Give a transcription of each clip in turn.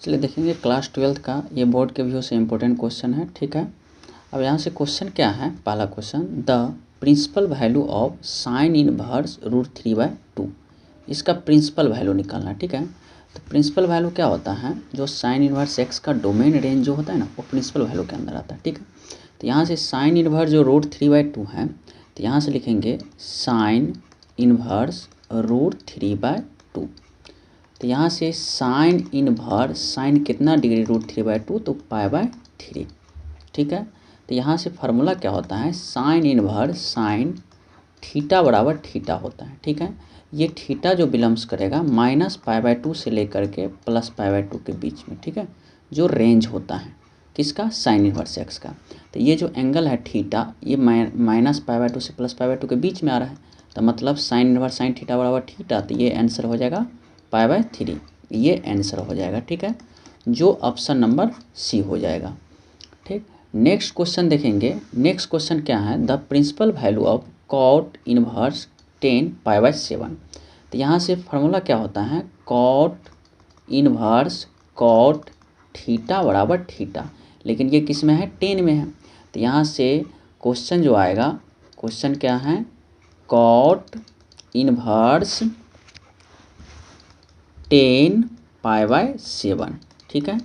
चलिए देखेंगे class 12th का ये बोर्ड के व्यू से इम्पोर्टेंट क्वेश्चन है। ठीक है, अब यहाँ से क्वेश्चन क्या है, पहला question, the principal value of sine inverse √3/2। इसका प्रिंसिपल वैल्यू निकालना है। ठीक है, तो प्रिंसिपल वैल्यू क्या होता है, जो साइन इनवर्स एक्स का डोमेन रेंज जो होता है ना, वो प्रिंसिपल वैल्यू के अंदर आता है। ठीक है, तो यहाँ से साइन इनवर्स जो √3/2 है, तो यहाँ से लिखेंगे साइन इनवर्स √3/2। तो यहाँ से साइन इनवर्स, साइन कितना डिग्री √3/2, तो π/3। ठीक है, तो यहाँ से फार्मूला क्या होता है, साइन इनवर्स साइन थीटा बराबर थीटा होता है। ठीक है, ये थीटा जो बिलोंग्स करेगा -π/2 से लेकर के +π/2 के बीच में। ठीक है, जो रेंज होता है किसका, साइन इनवर्स एक्स का। तो ये जो एंगल है थीटा, ये -π/2 से +π/2 के बीच में आ रहा है, तो मतलब साइन इनवर्स साइन थीटा बराबर थीटा, तो ये आंसर हो जाएगा π/3। ये आंसर हो जाएगा। ठीक है, जो ऑप्शन नंबर सी हो जाएगा। ठीक, नेक्स्ट क्वेश्चन देखेंगे। नेक्स्ट क्वेश्चन क्या है, the principal value of cot inverse 10 π/7। तो यहाँ से फार्मूला क्या होता है, कॉट इनवर्स कॉट थीटा बराबर थीटा, लेकिन ये किस में है, 10 में है। तो यहाँ से क्वेश्चन जो आएगा, क्वेश्चन क्या है, कॉट इनवर्स 10 π/7। ठीक है,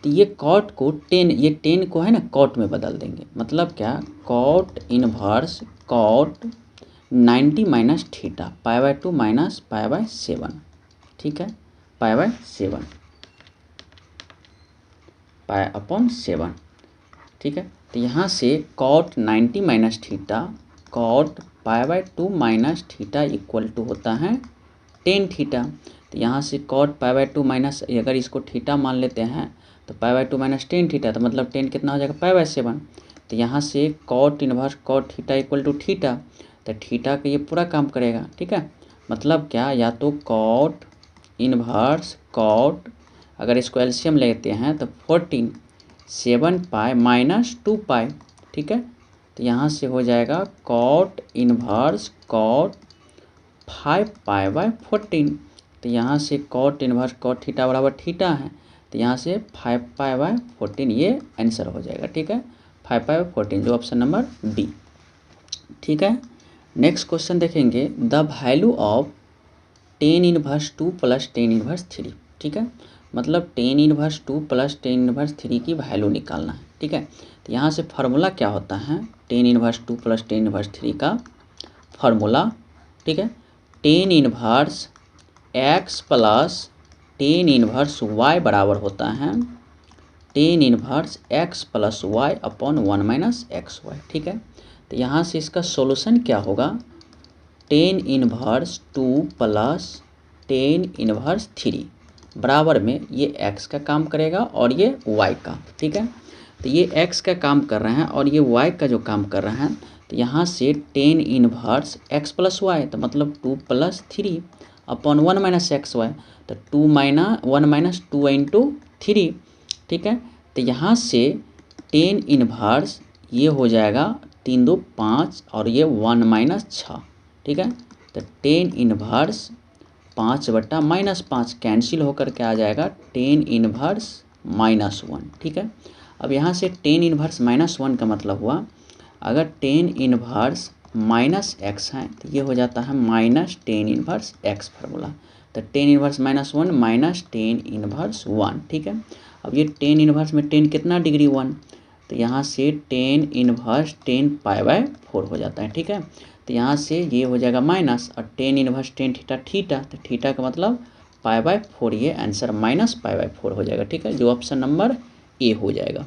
तो ये कॉट को 10, ये 10 को है ना कॉट में बदल देंगे, मतलब क्या, cot inverse cot 90 minus theta π/2 minus π/7। ठीक है, π/7 π/7। ठीक है, तो यहाँ से cot 90 minus theta cot π/2 minus theta equal to होता है 10 थीटा। तो यहाँ से कॉट π/2 माइनस, अगर इसको थीटा मान लेते हैं तो π/2 माइनस 10 थीटा, तो मतलब 10 कितना हो जाएगा, π/7। तो यहाँ से cot inverse cot theta equal to theta, तो थीटा का ये पूरा काम करेगा। ठीक है, मतलब क्या, या तो कॉट इनवर्स कॉट, अगर इसको एलसीएम लेते हैं तो 14 7π माइनस 2π। ठीक है, तो यहाँ से हो जाएगा कॉट इनवर्स कॉट 5π/14। तो यहाँ से कॉट इनवर्स कॉट थीटा बराबर थीटा है, तो यहाँ से 5π/14 ये आंसर हो जाएगा। ठीक है, 5π/14 जो ऑप्शन नंबर बी। ठीक है, नेक्स्ट क्वेश्चन देखेंगे, the value of 10 inverse 2 plus 10 inverse 3। ठीक है, मतलब 10 इनवर्स 2 प्लस 10 इनवर्स 3 की वैल्यू निकालना है। ठीक है, तो यहाँ से फार्मूला क्या होता है, 10 इनवर्स 2 प्लस 10 इनवर्स 3 का फार्मूला। ठीक है, 10 inverse x plus 10 inverse y बराबर होता है 10 inverse x plus y upon 1 minus x y. ठीक है, तो यहाँ से इसका सॉल्यूशन क्या होगा, 10 इनवर्स 2 प्लस 10 इनवर्स 3 बराबर में ये x का काम करेगा और ये y का। ठीक है, तो ये x का काम कर रहे हैं और ये y का जो काम कर रहे हैं, तो यहाँ से 10 इनवर्स x प्लस वाई, तो मतलब 2 plus 3 upon 1 minus x y, तो 1 माइनस 2 इंटू 3। ठीक है, तो यहाँ से 10 इनवर्स ये हो जाएगा 3 2 5 और ये 1 माइनस 6। ठीक है, तो 10 इनवर्स 5/-5 कैंसिल होकर के आ जाएगा 10 इनवर्स -1। ठीक है, अब यहाँ से 10 इनवर्स -1 का मतलब हुआ, अगर 10 इनवर्स माइनस एक्स है तो ये हो जाता है -10 इनवर्स एक्स फार्मूला। तो 10 इनवर्स -1 माइनस 10 इनवर्स 1। ठीक है, अब ये 10 इनवर्स में 10 कितना डिग्री 1, तो यहाँ से 10 इनवर्स 10 π/4 हो जाता है। ठीक है, तो यहाँ से ये हो जाएगा माइनस, और 10 इनवर्स 10 थीटा थीटा, तो थीटा का मतलब π/4, ये आंसर -π/4 हो जाएगा। ठीक है, जो ऑप्शन नंबर ए हो जाएगा।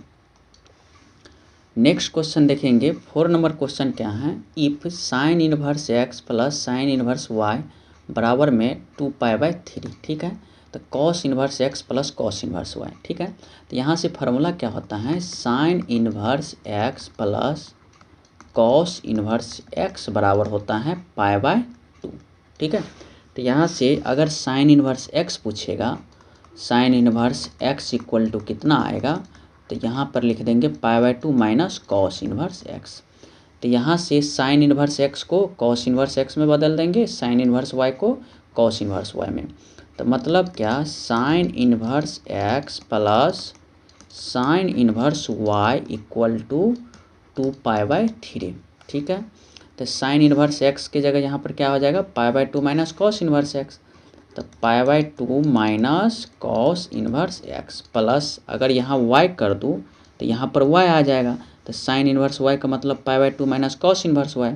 नेक्स्ट क्वेश्चन देखेंगे, 4 नंबर क्वेश्चन क्या है, if sine inverse x plus sine inverse y बराबर में 2π/3। ठीक है, तो cos inverse x plus cos inverse y. ठीक है, तो यहाँ से फार्मूला क्या होता है, sine inverse x plus cos inverse x बराबर होता है π/2। ठीक है, तो यहाँ से अगर साइन इनवर्स एक्स पूछेगा, sine inverse x equal to कितना आएगा, तो यहाँ पर लिख देंगे π/2 माइनस कॉस इनवर्स एक्स। तो यहाँ से साइन इनवर्स एक्स को कॉस इनवर्स एक्स में बदल देंगे, साइन इनवर्स वाई को कॉस इनवर्स वाई में। तो मतलब क्या, sine inverse x plus sine inverse y equal to 2π/3। ठीक है, तो साइन इन्वर्स एक्स की जगह यहाँ पर क्या हो जाएगा, π/2 माइनस कॉस इन्वर्स एक्स। तो π/2 minus cos inverse x plus, अगर यहाँ y कर दूँ तो यहाँ पर y आ जाएगा। तो साइन इन्वर्स y का मतलब π/2 माइनस कॉस इन्वर्स y।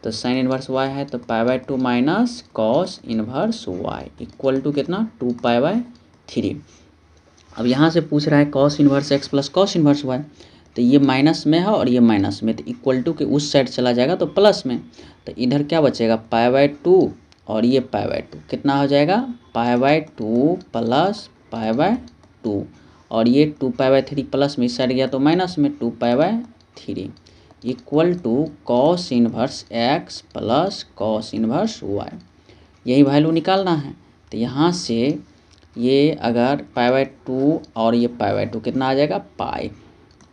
तो साइन इन्वर्स y है तो π/2 minus cos inverse y equal to कितना, 2π/3। अब यहाँ से पूछ रहा है cos inverse x plus cos inverse y, तो ये माइनस में है और ये माइनस में, तो इक्वल टू के उस साइड चला जाएगा तो प्लस में। तो इधर क्या बचेगा, π/2 और ये π/2 कितना हो जाएगा, π/2 प्लस π/2 और ये 2π/3 प्लस में इस साइड गया तो माइनस में 2π/3 equal to cos inverse x plus cos inverse y. यही वैल्यू निकालना है। तो यहाँ से ये अगर π/2 और ये π/2 कितना आ जाएगा, पाई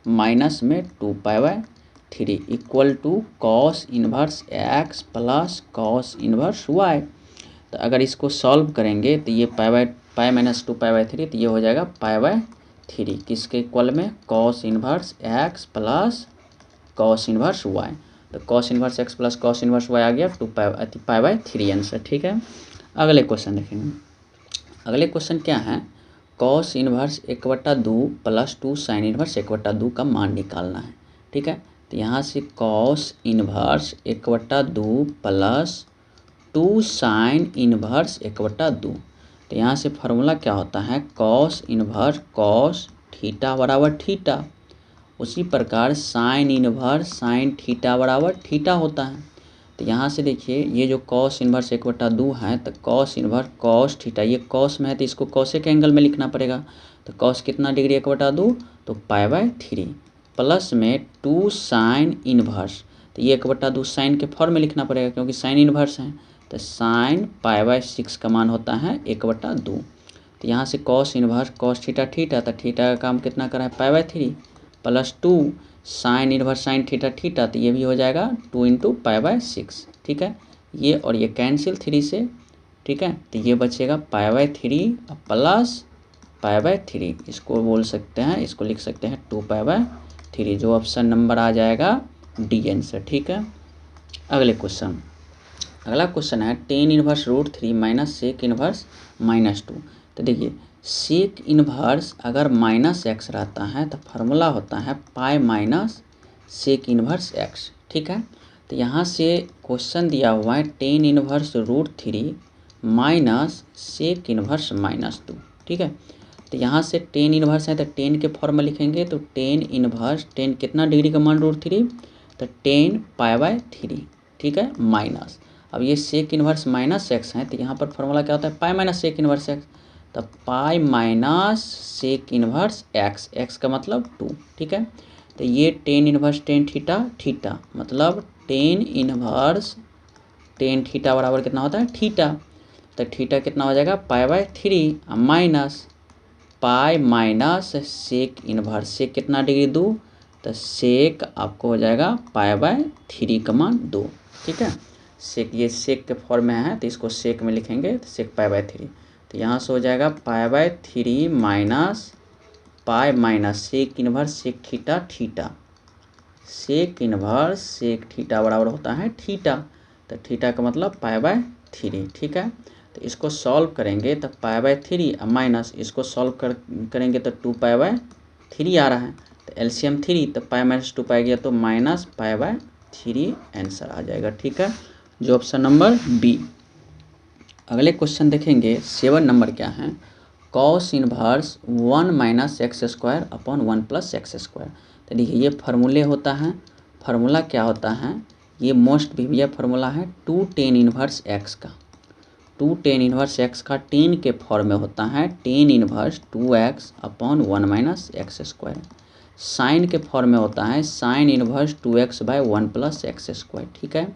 माइनस में 2π/3 equal to cos inverse x plus cos inverse y. तो अगर इसको सॉल्व करेंगे तो ये पाई माइनस 2π/3, तो ये हो जाएगा π/3 किसके इक्वल में, cos inverse x plus cos inverse y. तो cos inverse x plus cos inverse y आ गया 2π/3 आंसर। ठीक है, अगले क्वेश्चन देखेंगे। अगले क्वेश्चन क्या है, cos inverse 1/2 plus 2 sine inverse 1/2 का मान निकालना है। ठीक है, तो यहाँ से cos inverse 1/2 plus 2 sine inverse 1/2। तो यहाँ से फार्मूला क्या होता है, कॉस इन्वर्स कॉस थीटा बराबर थीटा, उसी प्रकार साइन इन्वर्स साइन थीटा बराबर थीटा होता है। तो यहाँ से देखिए ये जो कॉस इन्वर्स 1/2 है, तो कॉस इन्वर्स कॉस थीटा, ये कॉस में है तो इसको कॉसे के एंगल में लिखना पड़ेगा। तो कॉस कितना डिग्री 1/2, तो π/3 प्लस में 2 साइन इन्वर्स, तो ये 1/2 साइन के फॉर्म में लिखना पड़ेगा क्योंकि साइन इन्वर्स है। तो साइन π/6 का मान होता है 1/2। तो यहाँ से cos inverse cos theta theta, तो थीटा का काम कितना करा है, π/3 plus 2 sine inverse sine theta theta, तो ये भी हो जाएगा 2 × π/6। ठीक है, ये और ये कैंसिल 3 से। ठीक है, तो ये बचेगा π/3 प्लस π/3, इसको बोल सकते हैं, इसको लिख सकते हैं 2π/3, जो ऑप्शन नंबर आ जाएगा डी आंसर। ठीक है, अगले क्वेश्चन। अगला क्वेश्चन है tan inverse √3 minus sec inverse -2। तो देखिए सेक इन्वर्स अगर -x रहता है तो फार्मूला होता है pi minus sec inverse x। ठीक है, तो यहाँ से क्वेश्चन दिया हुआ है tan inverse √3 minus sec inverse -2। ठीक है, तो यहाँ से टेन इन्वर्स है तो टेन के फॉर्म में लिखेंगे, तो टेन इन्वर्स टेन कितना डिग्री का मान √3, तो 10 π/3। ठीक है, माइनस, अब ये सेक इन्वर्स -x है तो यहाँ पर फॉर्मूला क्या होता है, pi minus sec inverse x। तो pi minus sec inverse x, x का मतलब 2। ठीक है, तो ये tan inverse tan theta theta, मतलब टेन इन्वर्स टेन थीटा बराबर कितना होता है, थीटा। तो थीटा कितना हो जाएगा, π/3 minus pi minus sec inverse, sec कितना डिग्री 2, तो सेक आपको हो जाएगा π/3 का मान 2। ठीक है, सेक ये सेक के फॉर्म में है तो इसको सेक में लिखेंगे, तो सेक π/3, तो यहाँ से हो जाएगा π/3 minus pi minus sec inverse sec theta theta, sec inverse sec theta बराबर होता है थीटा, तो थीटा का मतलब π/3। ठीक है, तो इसको सॉल्व करेंगे तो π/3 माइनस इसको सॉल्व करेंगे तो 2π/3 आ रहा है, तो एलसीएम 3, तो पाई माइनस 2 गया तो माइनस π/3 आंसर आ जाएगा। ठीक है, जो ऑप्शन नंबर बी। अगले क्वेश्चन देखेंगे 7 नंबर क्या है, cos inverse 1 - x² upon 1 + x²। तो देखिए ये फार्मूले होता है, फार्मूला क्या होता है, ये मोस्ट प्रीवियस फार्मूला है 2 tan इन्वर्स x का, 2 tan इन्वर्स x का 10 के फॉर्म में होता है tan inverse 2x upon 1 - x²। Sine के फॉर्म में होता है साइन इन्वर्स 2x/1 + x²। ठीक है,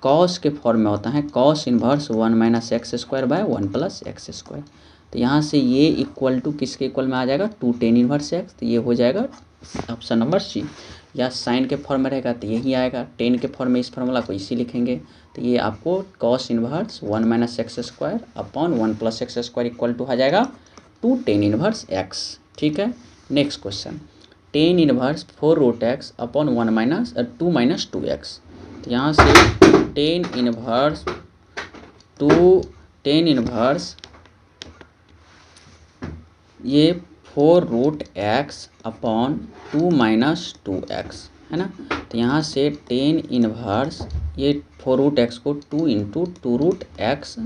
कॉस के फॉर्म में होता है कॉस इन्वर्स 1 - x²/1 + x²। तो यहाँ से ये इक्वल टू किसके इक्वल में आ जाएगा, 2 tan इन्वर्स x, तो ये हो जाएगा ऑप्शन नंबर सी। या साइन के फॉर्म में रहेगा तो यही आएगा, टेन के फॉर्म में इस फार्मूला को इसी लिखेंगे। तो ये आपको cos inverse 1 minus x square upon 1 plus x square equal to आ जाएगा 2 टेन इनवर्स एक्स। ठीक है, next question, tan inverse 4 root x upon 1 minus 2 minus 2 x. तो यहाँ से टेन इनवर्स ये 4 root x upon 2 minus 2 x है ना। तो यहाँ से टेन इनवर्स ये 4 रूट एक्स को 2 into 2 root x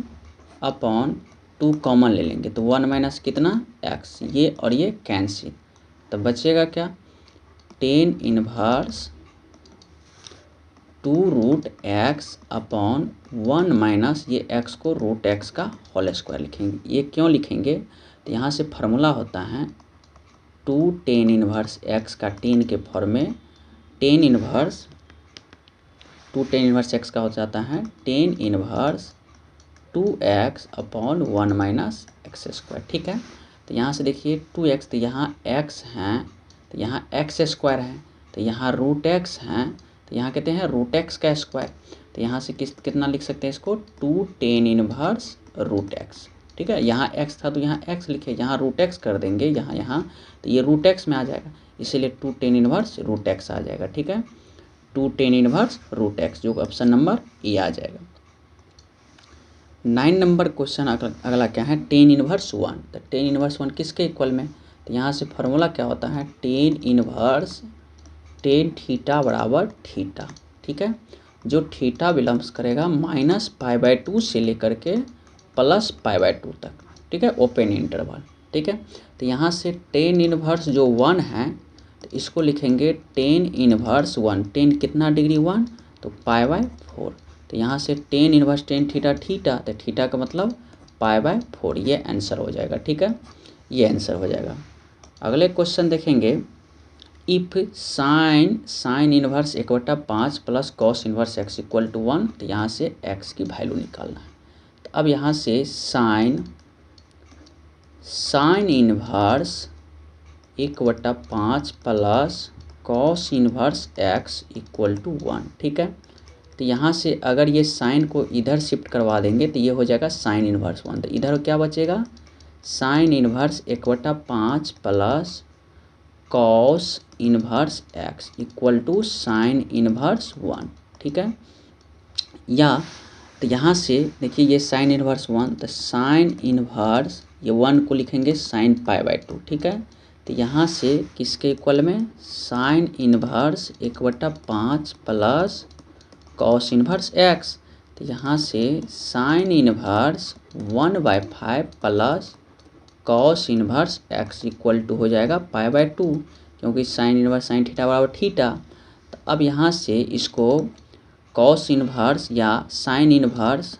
upon 2 common ले लेंगे तो 1 माइनस कितना एक्स, ये और ये कैंसिल, तो बचेगा क्या, tan inverse 2 root x upon 1 minus ये एक्स को रूट एक्स का होल स्क्वायर लिखेंगे। ये क्यों लिखेंगे, तो यहाँ से फार्मूला होता है 2 टेन इनवर्स एक्स का टेन के फॉर्म में ten inverse 2 tan inverse x का हो जाता है tan inverse 2x upon 1 minus x square. ठीक है, तो यहाँ से देखिए 2x, तो यहाँ x हैं तो यहाँ एक्स स्क्वायर है, तो यहाँ रूट एक्स हैं तो यहाँ कहते हैं रूट एक्स का स्क्वायर। तो यहाँ से कितना लिख सकते हैं इसको, 2 टेन इनवर्स रूट एक्स। ठीक है, यहाँ x था तो यहाँ x लिखे, यहाँ रूट एक्स कर देंगे यहाँ तो ये रूट एक्स में आ जाएगा, इसीलिए 2 टेन इनवर्स रूट एक्स आ जाएगा। ठीक है, 2 टेन इनवर्स रूट एक्स, जो ऑप्शन नंबर ए आ जाएगा। 9 नंबर क्वेश्चन अगला क्या है, टेन इनवर्स 1। तो टेन इनवर्स 1 किसके इक्वल में, तो यहाँ से फार्मूला क्या होता है, टेन इनवर्स टेन थीटा बराबर थीटा। ठीक है, जो थीटा बिलोंग्स करेगा माइनस π/2 से लेकर के प्लस π/2 तक। ठीक है, ओपन इंटरवल। ठीक है, तो यहाँ से टेन इनवर्स जो 1 है तो इसको लिखेंगे टेन इनवर्स 1, टेन कितना डिग्री 1 तो π/4। तो यहाँ से tan inverse tan theta theta, तो थीटा का मतलब π/4, ये आंसर हो जाएगा। ठीक है, ये आंसर हो जाएगा। अगले क्वेश्चन देखेंगे, if sine inverse 1/5 plus cos inverse x equal to 1। तो यहाँ से एक्स की वैल्यू निकालना है। तो अब यहाँ से sine inverse 1/5 plus cos inverse x equal to 1। ठीक है, तो यहाँ से अगर ये साइन को इधर शिफ्ट करवा देंगे तो ये हो जाएगा साइन इनवर्स 1। तो इधर क्या बचेगा, sine inverse 1/5 plus cos inverse x equal to sine inverse 1। ठीक है, या तो यहाँ से देखिए ये साइन इनवर्स 1, तो साइन इनवर्स ये 1 को लिखेंगे साइन π/2। ठीक है, तो यहाँ से किसके इक्वल में, sine inverse 1/5 plus cos inverse x. तो यहाँ से sine inverse 1/5 plus cos inverse x equal to हो जाएगा π/2, क्योंकि साइन इनवर्स साइन थीटा बराबर थीटा। तो अब यहाँ से इसको कॉस इनवर्स या साइन इनवर्स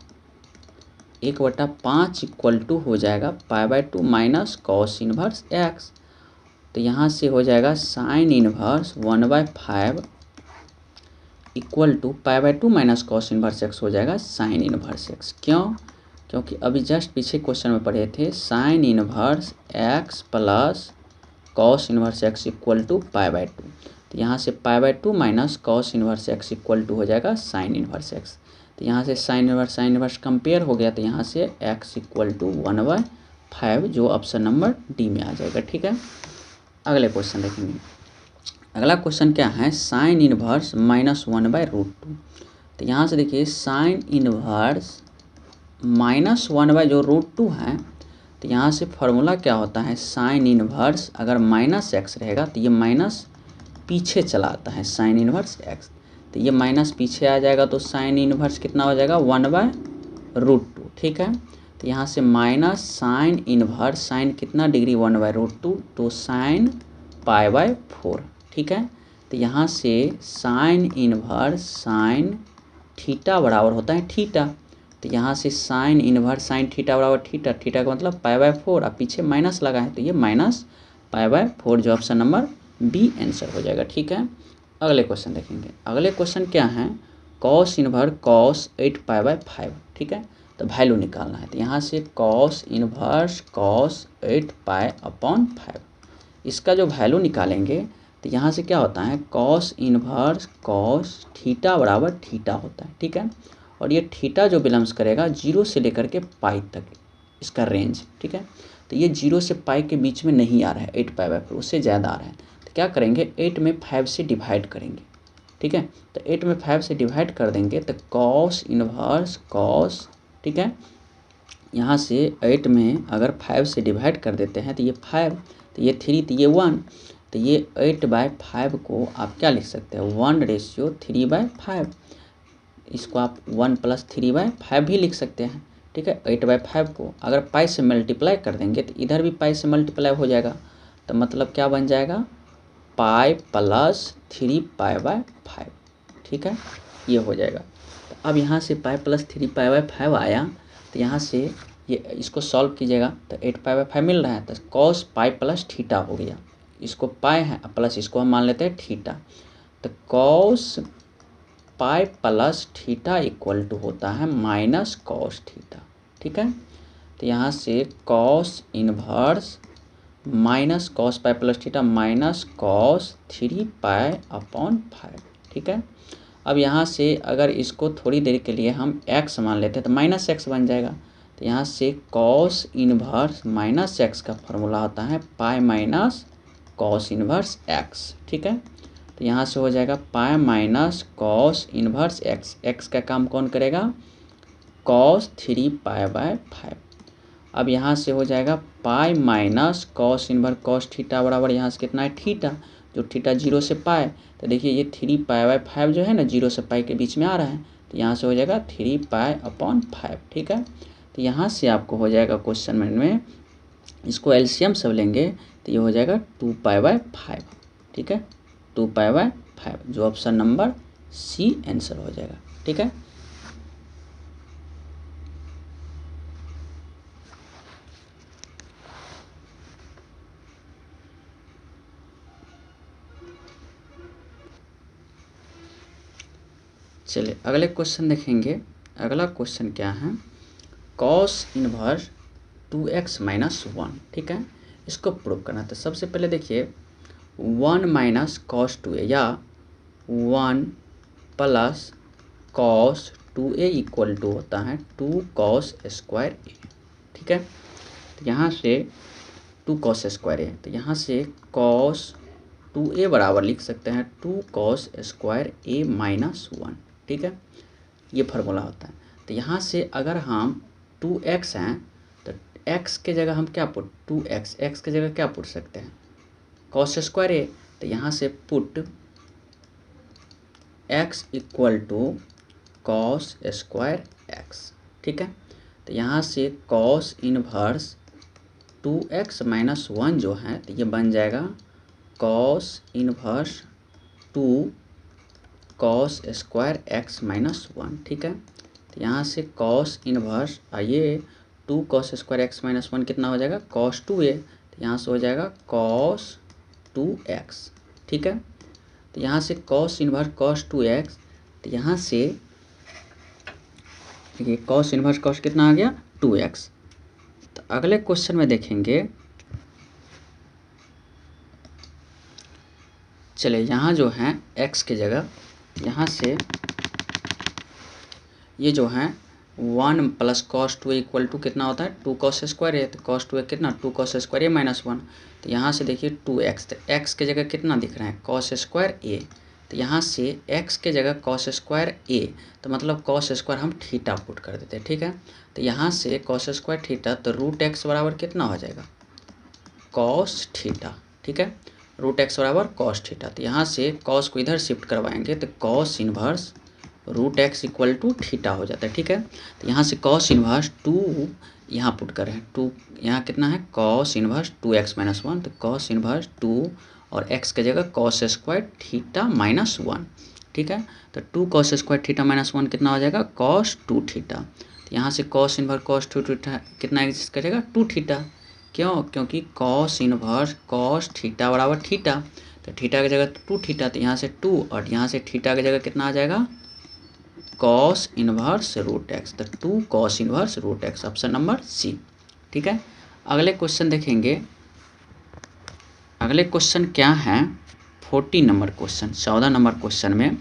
1/5 इक्वल टू हो जाएगा π/2 माइनस कॉस इनवर्स एक्स। तो यहाँ से हो जाएगा sine inverse 1/5 equal to π/2 minus cos inverse x हो जाएगा साइन इनवर्स एक्स। क्यों, क्योंकि अभी जस्ट पीछे क्वेश्चन में पढ़े थे sine inverse x plus cos inverse x equal to π/2। तो यहाँ से π/2 minus cos inverse x equal to हो जाएगा साइन इनवर्स एक्स। तो यहाँ से साइन इनवर्स कंपेयर हो गया, तो यहाँ से एक्स इक्वल टू 1/5, जो ऑप्शन नंबर डी में आ जाएगा। ठीक है, अगले क्वेश्चन देखेंगे। अगला क्वेश्चन क्या है, साइन इनवर्स -1/√2। तो यहाँ से देखिए साइन इनवर्स -1/ जो √2 है, तो यहाँ से फार्मूला क्या होता है, साइन इनवर्स अगर माइनस एक्स रहेगा तो ये माइनस पीछे चला आता है साइन इनवर्स एक्स, तो ये माइनस पीछे आ जाएगा, तो साइन इनवर्स कितना हो जाएगा 1/√2। ठीक है, तो यहाँ से माइनस साइन इनवर्स, साइन कितना डिग्री 1/√2, तो साइन π/4। ठीक है, तो यहाँ से साइन इनवर्स साइन थीटा बराबर होता है थीटा। तो यहाँ से साइन इनवर्स साइन थीटा बराबर थीटा, थीटा का मतलब π/4, अब पीछे माइनस लगा है तो ये माइनस π/4, जो ऑप्शन नंबर बी आंसर हो जाएगा। ठीक है, अगले क्वेश्चन देखेंगे। अगले क्वेश्चन क्या है, कॉस इनवर्स कॉस 8π/5। ठीक है, तो वैल्यू निकालना है। तो यहाँ से कॉस इनवर्स कॉस 8π/5, इसका जो वैल्यू निकालेंगे तो यहाँ से क्या होता है कॉस इनवर्स कॉस थीटा बराबर थीटा होता है, ठीक है। और ये थीटा जो बिलोंग्स करेगा 0 से लेकर के पाई तक इसका रेंज, ठीक है। तो ये 0 से पाई के बीच में नहीं आ रहा है 8π/4, उससे ज़्यादा आ रहा है। तो क्या करेंगे 8 में 5 से डिवाइड करेंगे, ठीक है। तो 8 में 5 से डिवाइड कर देंगे तो कॉस इनवर्स कॉस, ठीक है। यहाँ से 8 में अगर 5 से डिवाइड कर देते हैं तो ये 5, तो ये 3, तो ये 1, तो ये 8/5 को आप क्या लिख सकते हैं 1:3/5। इसको आप 1 + 3/5 भी लिख सकते हैं, ठीक है। 8/5 को अगर पाई से मल्टीप्लाई कर देंगे तो इधर भी पाई से मल्टीप्लाई हो जाएगा, तो मतलब क्या बन जाएगा पाई + 3π/5, ठीक है, ये हो जाएगा। तो अब यहाँ से पाई + 3π/5 आया, तो यहाँ से ये इसको सॉल्व कीजिएगा तो 8π/5 मिल रहा है, तो कॉस पाई + थीटा हो गया। इसको पाई है प्लस इसको हम मान लेते हैं थीटा, तो कॉस पाई + थीटा = होता है माइनस कॉस थीटा, ठीक है। तो यहाँ से cos inverse minus cos pi + theta minus cos 3π/5, ठीक है। अब यहाँ से अगर इसको थोड़ी देर के लिए हम x मान लेते हैं तो -x बन जाएगा। तो यहाँ से कॉस इनवर्स -x का फॉर्मूला होता है pi minus cos inverse x, ठीक है। तो यहाँ से हो जाएगा pi minus cos inverse x का काम कौन करेगा कॉस 3π/5। अब यहाँ से हो जाएगा pi minus cos inverse cos theta बराबर यहाँ से कितना है थीटा, जो थीटा 0 से पाई, तो देखिए ये 3π/5 जो है ना 0 से पाई के बीच में आ रहा है, तो यहाँ से हो जाएगा 3π/5, ठीक है। तो यहाँ से आपको हो जाएगा क्वेश्चन में इसको एलसीएम सब लेंगे तो ये हो जाएगा 2π/5, ठीक है, 2π/5, जो ऑप्शन नंबर सी आंसर हो जाएगा, ठीक है। चलिए अगले क्वेश्चन देखेंगे। अगला क्वेश्चन क्या है कॉस इनवर्स 2x - 1, ठीक है, इसको प्रूव करना। तो सबसे पहले देखिए 1 - cos 2a या 1 + cos 2a = होता है 2 cos स्क्वायर a, ठीक है। तो यहाँ से 2 cos स्क्वायर a, तो यहाँ से cos 2a बराबर लिख सकते हैं 2 cos स्क्वायर a - 1, ठीक है, ये फार्मूला होता है। तो यहाँ से अगर हम 2x हैं तो x के जगह हम क्या पुट 2x x के जगह क्या पुट सकते हैं cos स्क्वायर a, तो यहाँ से put x = cos square x, ठीक है। तो यहाँ से cos इनवर्स 2x - 1 जो है तो ये बन जाएगा cos inverse 2 cos square x - 1, ठीक है। तो यहाँ से cos इनवर्स आइए 2 cos स्क्वायर x - 1 कितना हो जाएगा cos 2a, तो यहाँ से हो जाएगा cos 2x, ठीक है। तो यहाँ से cos इनवर्स cos 2x, तो यहाँ से देखिए cos इनवर्स cos कितना आ गया 2x। तो अगले क्वेश्चन में देखेंगे, चलिए यहाँ जो है x के जगह यहाँ से ये जो है 1 + cos 2a = कितना होता है 2 cos स्क्वायर a, तो cos 2a कितना 2 cos स्क्वायर a - 1, तो यहाँ से देखिए 2x, तो x के जगह कितना दिख रहा है cos स्क्वायर a, तो यहाँ से x के जगह cos स्क्वायर a, तो मतलब cos स्क्वायर हम थीटा पुट कर देते हैं, ठीक है। तो यहाँ से cos स्क्वायर थीटा, तो √x बराबर कितना हो जाएगा cos थीटा, ठीक है, √x बराबर cos थीटा। तो यहाँ से cos को इधर शिफ्ट करवाएंगे तो cos इनवर्स √x = थीटा हो जाता है, ठीक है। तो यहाँ से cos इनवर्स 2 यहाँ पुट कर रहे हैं 2, यहाँ कितना है cos इनवर्स 2x - 1, तो cos इनवर्स 2 और x के जगह cos स्क्वायर थीटा -1, ठीक है। तो 2 cos स्क्वायर थीटा -1 कितना हो जाएगा cos 2 थीटा। तो यहाँ से cos इनवर्स cos 2 थीटा कितना एग्जिस्ट करेगा 2 थीटा, क्यों क्योंकि cos इनवर्स cos थीटा बराबर थीटा, तो थीटा की जगह 2 थीटा, तो यहाँ से 2 और यहाँ से थीटा की जगह कितना आ जाएगा cos इनवर्स √x, तो 2 cos inverse √x, option number C, ठीक है। अगले क्वेश्चन देखेंगे। अगले क्वेश्चन क्या है 14 नंबर क्वेश्चन, 14 नंबर क्वेश्चन में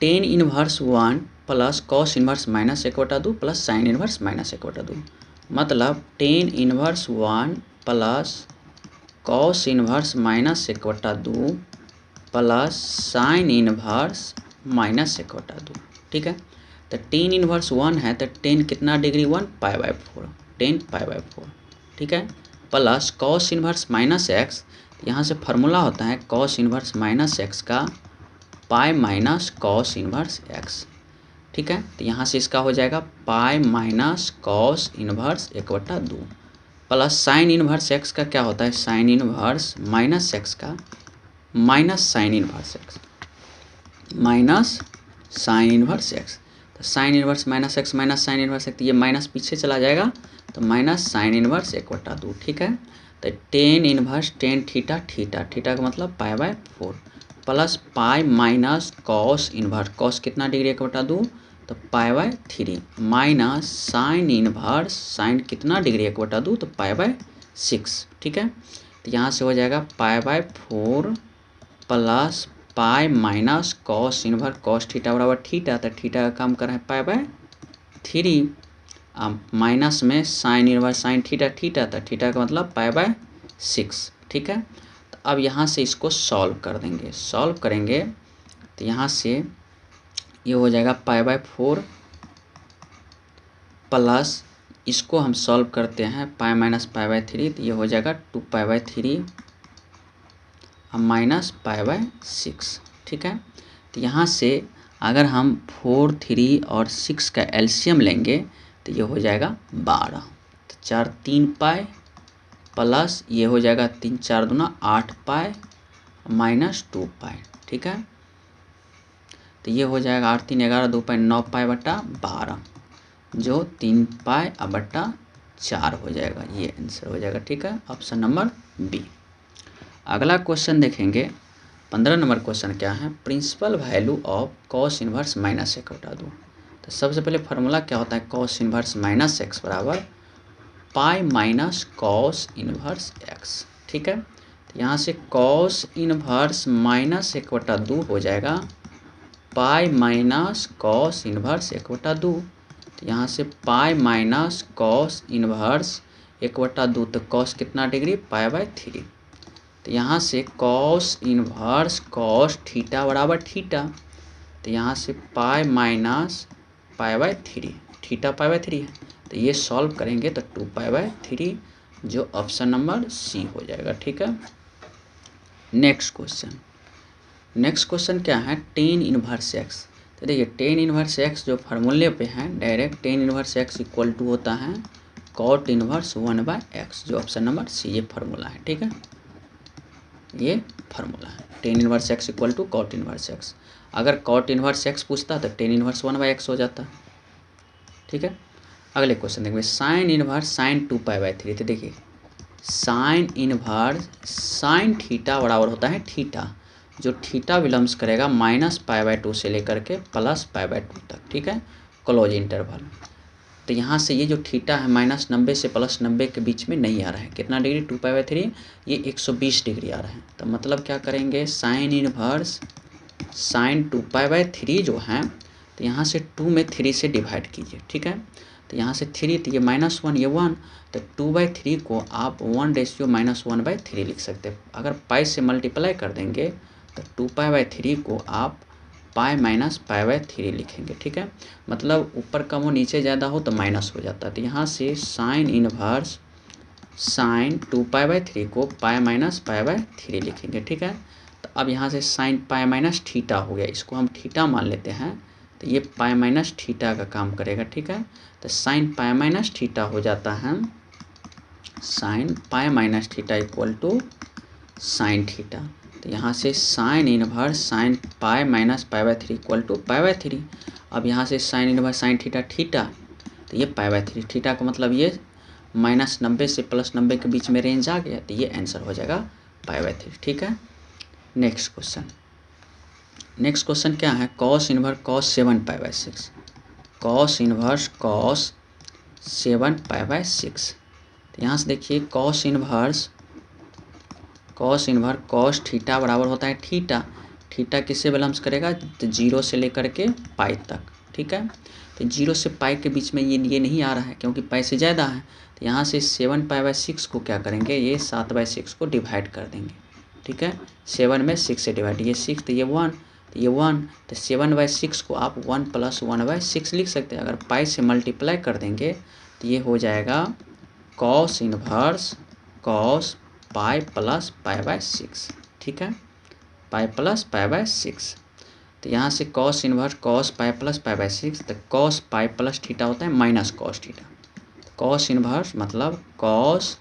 tan inverse 1 plus cos inverse minus 1/2 plus sine inverse minus 1/2, मतलब tan inverse 1 plus cos inverse minus 1/2 plus sine inverse minus 1/2। ठीक है, तो टेन इनवर्स 1 है तो टेन कितना डिग्री 1 π/4, टेन π/4। ठीक है, plus cos inverse minus x, यहाँ से फार्मूला होता है कॉस इनवर्स माइनस एक्स का pi minus cos inverse x. ठीक है, तो यहाँ से इसका हो जाएगा pi minus cos inverse 1/2 plus sine inverse x का क्या होता है साइन इनवर्स माइनस एक्स का minus sine inverse x minus sine inverse x. तो sine inverse minus x minus sine inverse x, तो ये माइनस पीछे चला जाएगा तो माइनस साइन इनवर्स 1/2। ठीक है, तो tan inverse tan theta theta theta का मतलब π/4 plus pi minus cos inverse, cos कितना डिग्री 1/2 तो π/3 माइनस साइन इनवर्स साइन कितना डिग्री 1/2 तो π/6। ठीक है, तो यहाँ से हो जाएगा π/4 plus pi minus cos inverse cos theta बराबर थीटा, तो थीटा का काम कर रहा है π/3 माइनस में sine inverse sine theta theta, तो थीटा का मतलब π/6। ठीक है, तो अब यहाँ से इसको सॉल्व कर देंगे, सॉल्व करेंगे तो यहाँ से ये हो जाएगा π/4 प्लस इसको हम सॉल्व करते हैं पाई माइनस π/3, तो ये हो जाएगा 2π/3 माइनस π/6। ठीक है, तो यहाँ से अगर हम 4, 3 और 6 का एलसीएम लेंगे तो ये हो जाएगा 12, तो 4 3 पाई प्लस ये हो जाएगा 3 4 दूना 8 पाई माइनस 2 पाई। ठीक है, तो ये हो जाएगा 8 3 11 2 पाई 9 पाई बटा 12 जो 3 पाई बटा 4 हो जाएगा, ये आंसर हो जाएगा। ठीक है, ऑप्शन नंबर बी। अगला क्वेश्चन देखेंगे 15 नंबर क्वेश्चन क्या है, principal value of cos inverse minus 1/2। तो सबसे पहले फार्मूला क्या होता है कॉस इनवर्स माइनस एक्स बराबर पाई माइनस कॉस इनवर्स एक्स। ठीक है, तो यहाँ से कॉस इनवर्स माइनस 1/2 हो जाएगा पाई माइनस कॉस इनवर्स 1/2, तो यहाँ से पाई माइनस कॉस इनवर्स 1/2, तो कॉस कितना डिग्री π/3, तो यहाँ से कॉस इनवर्स कॉस थीटा बराबर थीटा, तो यहाँ से पाई माइनस π/3 थीटा π/3 है, तो ये सॉल्व करेंगे तो 2π/3 जो ऑप्शन नंबर सी हो जाएगा। ठीक है, नेक्स्ट क्वेश्चन क्या है टेन इनवर्स एक्स। तो देखिए टेन इनवर्स एक्स जो फार्मूले पे है direct tan inverse x equal to होता है कॉट इनवर्स 1/x, जो ऑप्शन नंबर सी ये फार्मूला है। ठीक है, ये फार्मूला है tan inverse x equal to cot inverse x. अगर कॉट इनवर्स एक्स पूछता तो टेन इनवर्स 1/x हो जाता। ठीक है, अगले क्वेश्चन देखिए साइन इनवर्स साइन 2π/3। तो देखिए साइन इनवर्स साइन थीटा बराबर होता है थीटा, जो थीटा विलम्स करेगा -π/2 से लेकर के +π/2 तक। ठीक है, क्लोज इंटरवल। तो यहाँ से ये जो थीटा है -90 से +90 के बीच में नहीं आ रहा है, कितना डिग्री 2π/3, ये 120 डिग्री आ रहा है। तो मतलब क्या करेंगे साइन इनवर्स साइन 2π/3 जो है, तो यहाँ से 2 में 3 से डिवाइड कीजिए। ठीक है, तो यहाँ से 3 तो ये -1 ये 1, तो 2/3 को आप 1:-1/3 लिख सकते हैं। अगर पाई से मल्टीप्लाई कर देंगे तो 2π/3 को आप पाई माइनस π/3 लिखेंगे। ठीक है, मतलब ऊपर कम हो नीचे ज़्यादा हो तो माइनस हो जाता है। तो यहाँ से साइन इनवर्स साइन 2π/3 को पाई माइनस π/3 लिखेंगे। ठीक है, तो अब यहाँ से साइन पाई माइनस थीटा हो गया, इसको हम थीटा मान लेते हैं, तो ये पाई माइनस थीटा का काम करेगा। ठीक है, तो साइन पाई माइनस थीटा हो जाता है sine pi minus theta equal to sine theta. तो यहाँ से sine inverse sine pi minus π/3 equal to π/3। अब यहाँ से sine inverse sine theta theta, तो ये π/3 थीटा का मतलब ये -90 से +90 के बीच में रेंज आ गया, तो ये आंसर हो जाएगा π/3। ठीक है, नेक्स्ट क्वेश्चन क्या है cos inverse cos 7π/6, cos inverse cos 7π/6। तो यहाँ से देखिए cos inverse cos inverse cos theta बराबर होता है थीटा। थीटा किससे बिलोंग्स करेगा, तो 0 से लेकर के पाई तक, ठीक है। तो 0 से पाई के बीच में ये नहीं आ रहा है क्योंकि पाई से ज़्यादा है। तो यहाँ से 7π/6 को क्या करेंगे, ये 7/6 को डिवाइड कर देंगे, ठीक है। 7 में 6 से डिवाइड, ये 6 तो ये 1, तो ये 1, तो 7/6 को आप 1 + 1/6 लिख सकते हैं। अगर पाई से मल्टीप्लाई कर देंगे तो ये हो जाएगा cos inverse cos pi plus π/6, ठीक है, पाई प्लस π/6। तो यहाँ से cos inverse cos pi plus π/6, तो कॉस पाई प्लस थीटा होता है minus cos theta. Cos inverse मतलब cos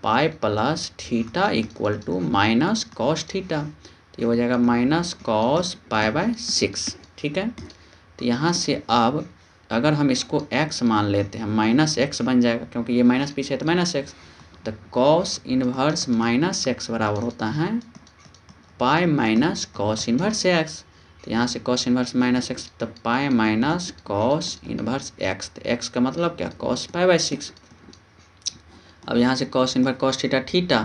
pi plus theta equal to minus cos theta, तो ये हो जाएगा माइनस कॉस π/6, ठीक है। तो यहाँ से अब अगर हम इसको x मान लेते हैं, माइनस x बन जाएगा क्योंकि ये माइनस पीछे है तो माइनस x, तो कॉस इनवर्स माइनस x बराबर होता है pi minus cos inverse x। तो यहाँ से कॉस इनवर्स माइनस x, तो pi minus cos inverse x, तो x का मतलब क्या, कॉस π/6। अब यहाँ से cos inverse cos theta theta,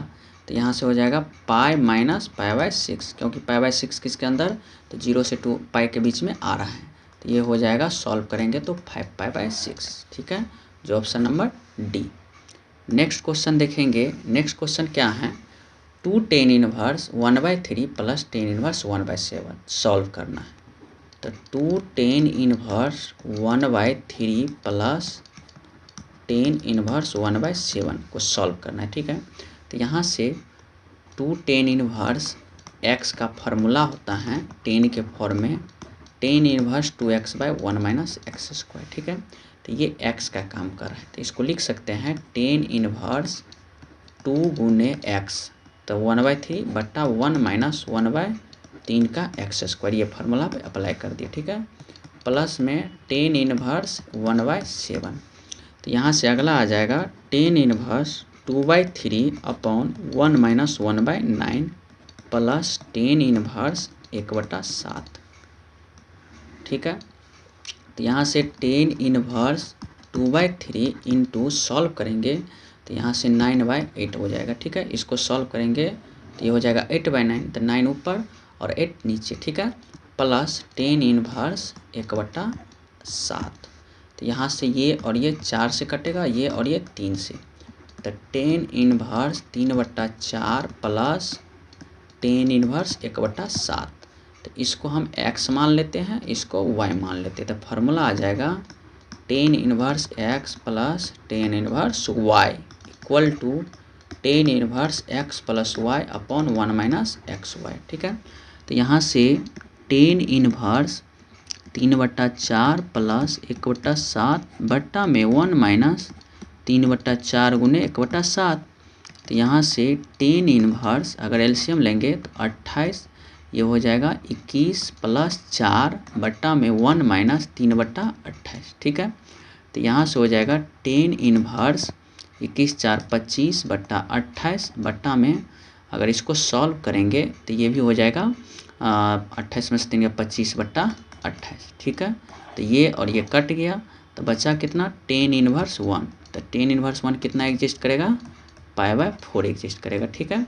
तो यहाँ से हो जाएगा पाई माइनस π/6, क्योंकि π/6 किसके अंदर, तो 0 से 2 पाई के बीच में आ रहा है। तो ये हो जाएगा, सॉल्व करेंगे तो 5π/6, ठीक है, जो option number D. Next question देखेंगे। नेक्स्ट क्वेश्चन क्या है, 2 tan inverse 1/3 plus tan inverse 1/7 solve करना है। तो 2 tan inverse 1/3 plus tan inverse 1/7 को सॉल्व करना है, ठीक है। तो यहाँ से 2 tan इनवर्स x का फार्मूला होता है tan के फॉर्म में tan इनवर्स 2x/1 - x², ठीक है। तो ये x का काम कर रहा है, तो इसको लिख सकते हैं tan इनवर्स 2 × x, तो 1/3 बटा 1 - 1/3 का x², ये फार्मूला पे अप्लाई कर दिए, ठीक है। प्लस में tan इनवर्स 1/7, तो यहाँ से अगला आ जाएगा tan inverse 2/3 upon 1 - 1/9 plus tan inverse 1/7, ठीक है। तो यहाँ से tan इनवर्स 2/3 इंटू सॉल्व करेंगे तो यहाँ से 9/8 हो जाएगा, ठीक है। इसको सॉल्व करेंगे तो ये हो जाएगा 8/9, तो 9 ऊपर और 8 नीचे, ठीक है, प्लस tan इनवर्स 1/7। तो यहाँ से ये और ये 4 से कटेगा, ये और ये 3 से, तो tan inverse 3/4 plus tan inverse 1/7। तो इसको हम x मान लेते हैं, इसको y मान लेते हैं, तो फार्मूला आ जाएगा tan inverse x plus tan inverse y equal to tan inverse x plus y upon 1 - xy, ठीक है। तो यहाँ से tan इनवर्स 3/4 प्लस 1/7 बट्टा में 1 माइनस 3/4 गुने 1/7। तो यहाँ से tan इनवर्स अगर एलसीएम लेंगे तो 28, ये हो जाएगा 21 प्लस 4 बट्टा में 1 माइनस 3/28, ठीक है। तो यहाँ से हो जाएगा tan इनवर्स 21 4 25 बट्टा 28 बट्टा में, अगर इसको सॉल्व करेंगे तो ये भी हो जाएगा 28 में से 3 25/28, ठीक है। तो ये और ये कट गया तो बचा कितना, tan इनवर्स 1, तो tan इनवर्स 1 कितना एग्जिस्ट करेगा, π/4 एग्जिस्ट करेगा, ठीक है।